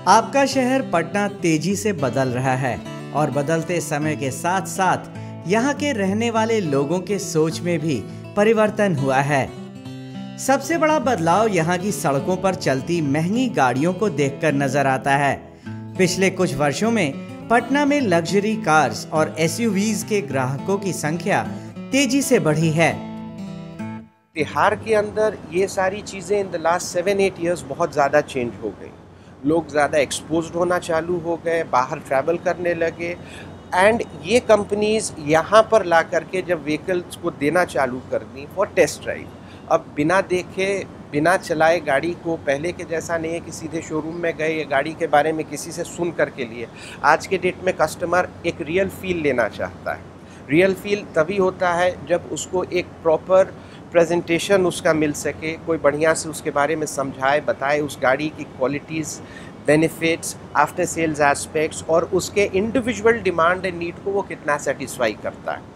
आपका शहर पटना तेजी से बदल रहा है और बदलते समय के साथ साथ यहाँ के रहने वाले लोगों के सोच में भी परिवर्तन हुआ है। सबसे बड़ा बदलाव यहाँ की सड़कों पर चलती महंगी गाड़ियों को देखकर नजर आता है। पिछले कुछ वर्षों में पटना में लग्जरी कार्स और एसयूवीज के ग्राहकों की संख्या तेजी से बढ़ी है। बिहार के अंदर ये सारी चीज़ें इन द लास्ट 7-8 ईयर्स बहुत ज़्यादा चेंज हो गई। लोग ज़्यादा एक्सपोज्ड होना चालू हो गए, बाहर ट्रैवल करने लगे एंड ये कंपनीज़ यहाँ पर ला करके जब व्हीकल्स को देना चालू कर दी फॉर टेस्ट ड्राइव, अब बिना देखे बिना चलाए गाड़ी को, पहले के जैसा नहीं है कि सीधे शोरूम में गए या गाड़ी के बारे में किसी से सुन करके लिए। आज के डेट में कस्टमर एक रियल फील लेना चाहता है। रियल फील तभी होता है जब उसको एक प्रॉपर प्रेजेंटेशन उसका मिल सके, कोई बढ़िया से उसके बारे में समझाए बताए, उस गाड़ी की qualities, benefits, after sales aspects और उसके इंडिविजुअल डिमांड एंड नीड को वो कितना सेटिस्फाई करता है।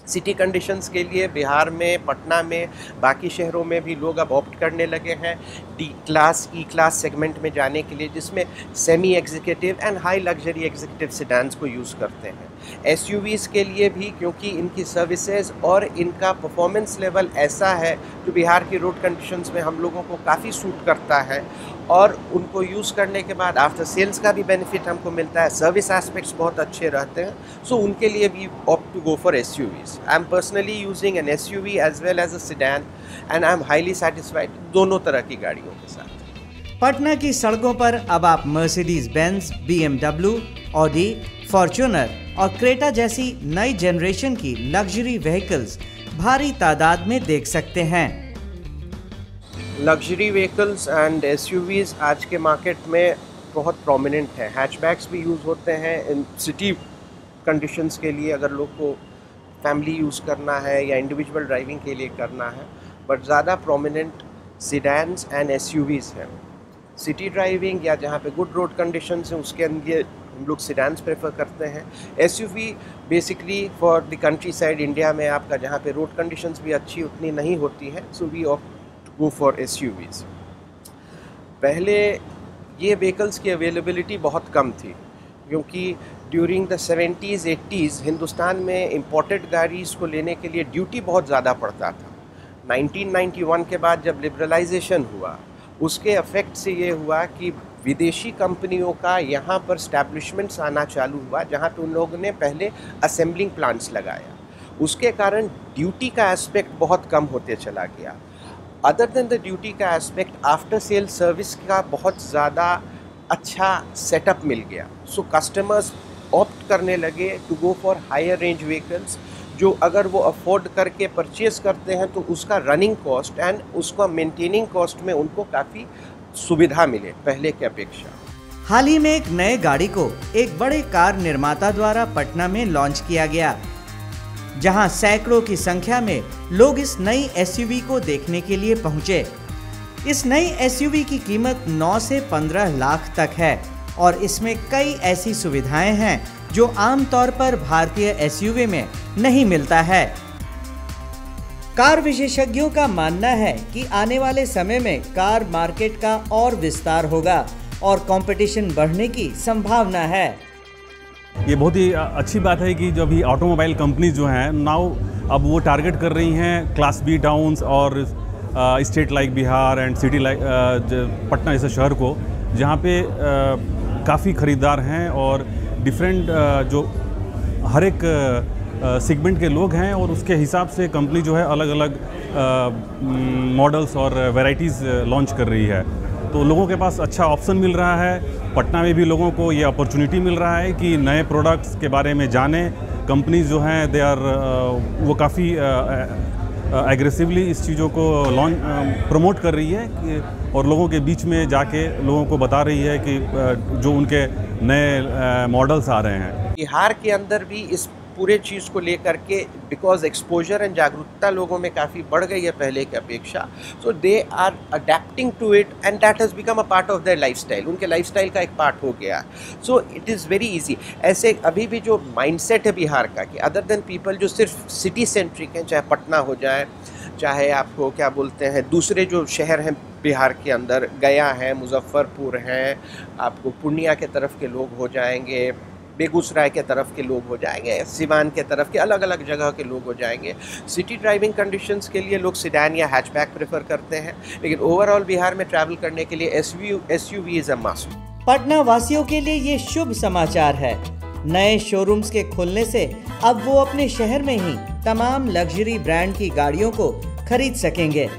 सिटी कंडीशंस के लिए बिहार में, पटना में, बाकी शहरों में भी लोग अब ऑप्ट करने लगे हैं डी क्लास, ई क्लास सेगमेंट में जाने के लिए, जिसमें semi executive and high luxury executive sedans को यूज़ करते हैं। एसयूवीज़ के लिए भी, क्योंकि इनकी सर्विसेज और इनका परफॉर्मेंस लेवल ऐसा है जो बिहार की रोड कंडीशंस में हम लोगों को काफ़ी सूट करता है और उनको यूज़ करने के बाद आफ्टर सेल्स का भी बेनिफिट हमको मिलता है, सर्विस एस्पेक्ट्स बहुत अच्छे रहते हैं। सो उनके लिए भी opt to go for SUVs. I am personally using an SUV as well as a sedan and I am highly satisfied दोनों तरह की गाड़ियों के साथ। पटना की सड़कों पर अब आप Mercedes Benz, BMW, Audi, Fortuner और क्रेटा जैसी नई जनरेशन की लग्जरी व्हीकल्स भारी तादाद में देख सकते हैं। लग्जरी व्हीकल्स एंड एसयूवीज़ आज के मार्केट में बहुत प्रोमिनेंट है। हैचबैक्स भी यूज़ होते हैं इन सिटी कंडीशंस के लिए, अगर लोग को फैमिली यूज़ करना है या इंडिविजुअल ड्राइविंग के लिए करना है, बट ज़्यादा प्रोमिनेंट सिडान्स एंड एसयूवीज़ हैं। सिटी ड्राइविंग या जहाँ पे गुड रोड कंडीशंस हैं उसके लिए हम लोग सिडान्स प्रेफर करते हैं। SUV basically for the country side India में आपका जहाँ पे रोड कंडीशंस भी अच्छी उतनी नहीं होती हैं, so we opt go for SUVs. पहले ये व्हीकल्स की अवेलेबिलिटी बहुत कम थी, क्योंकि during the 70s 80s Hindustan में इम्पोर्टेड गाड़ीज़ को लेने के लिए ड्यूटी बहुत ज़्यादा पड़ता था। 1991 के बाद जब लिबरलाइजेशन हुआ, उसके इफेक्ट से ये हुआ कि विदेशी कंपनियों का यहाँ पर स्टैब्लिशमेंट्स आना चालू हुआ, जहाँ पे उन लोगों ने पहले असेंबलिंग प्लांट्स लगाया। उसके कारण ड्यूटी का एस्पेक्ट बहुत कम होते चला गया। अदर देन द ड्यूटी का एस्पेक्ट, आफ्टर सेल सर्विस का बहुत ज़्यादा अच्छा सेटअप मिल गया। सो कस्टमर्स ऑप्ट करने लगे to go for higher range vehicles, जो अगर वो अफोर्ड करके परचेज़ करते हैं तो उसका रनिंग कॉस्ट एंड उसका मेंटेनिंग कॉस्ट में उनको काफ़ी सुविधा मिले पहले की अपेक्षा। हाल ही में एक नए गाड़ी को एक बड़े कार निर्माता द्वारा पटना में लॉन्च किया गया, जहां सैकड़ों की संख्या में लोग इस नई एसयूवी को देखने के लिए पहुंचे। इस नई एसयूवी की कीमत 9 से 15 लाख तक है और इसमें कई ऐसी सुविधाएं हैं जो आमतौर पर भारतीय एसयूवी में नहीं मिलता है। कार विशेषज्ञों का मानना है कि आने वाले समय में कार मार्केट का और विस्तार होगा और कंपटीशन बढ़ने की संभावना है। ये बहुत ही अच्छी बात है कि जो अभी ऑटोमोबाइल कंपनीज जो हैं नाउ अब वो टारगेट कर रही हैं क्लास बी टाउन्स और state like Bihar and city like Patna जैसे शहर को, जहाँ पे काफ़ी ख़रीदार हैं और डिफरेंट जो हर एक सेगमेंट के लोग हैं, और उसके हिसाब से कंपनी जो है अलग अलग मॉडल्स और वैरायटीज़ लॉन्च कर रही है। तो लोगों के पास अच्छा ऑप्शन मिल रहा है। पटना में भी लोगों को ये अपॉर्चुनिटी मिल रहा है कि नए प्रोडक्ट्स के बारे में जानें। कंपनीज जो हैं दे आर वो काफ़ी एग्रेसिवली इस चीज़ों को प्रमोट कर रही है और लोगों के बीच में जाके लोगों को बता रही है कि जो उनके नए मॉडल्स आ रहे हैं। बिहार के अंदर भी इस पूरे चीज़ को लेकर के बिकॉज एक्सपोजर एंड जागरूकता लोगों में काफ़ी बढ़ गई है पहले की अपेक्षा, so they are adapting to it and that has become a part of their lifestyle, उनके लाइफस्टाइल का एक पार्ट हो गया। So it is very easy. ऐसे अभी भी जो माइंडसेट है बिहार का कि अदर देन पीपल जो सिर्फ सिटी सेंट्रिक हैं, चाहे पटना हो जाए, चाहे आपको क्या बोलते हैं दूसरे जो शहर हैं बिहार के अंदर, गया है, मुजफ्फरपुर हैं, आपको पूर्णिया के तरफ के लोग हो जाएंगे, बेगूसराय के तरफ के लोग हो जाएंगे, सिवान के तरफ के अलग अलग जगह के लोग हो जाएंगे। सिटी ड्राइविंग कंडीशंस के लिए लोग सिडान या हैचबैक प्रेफर करते हैं, लेकिन ओवरऑल बिहार में ट्रैवल करने के लिए SUV is a must. Patna वासियों के लिए ये शुभ समाचार है। नए शोरूम्स के खुलने से अब वो अपने शहर में ही तमाम लग्जरी ब्रांड की गाड़ियों को खरीद सकेंगे।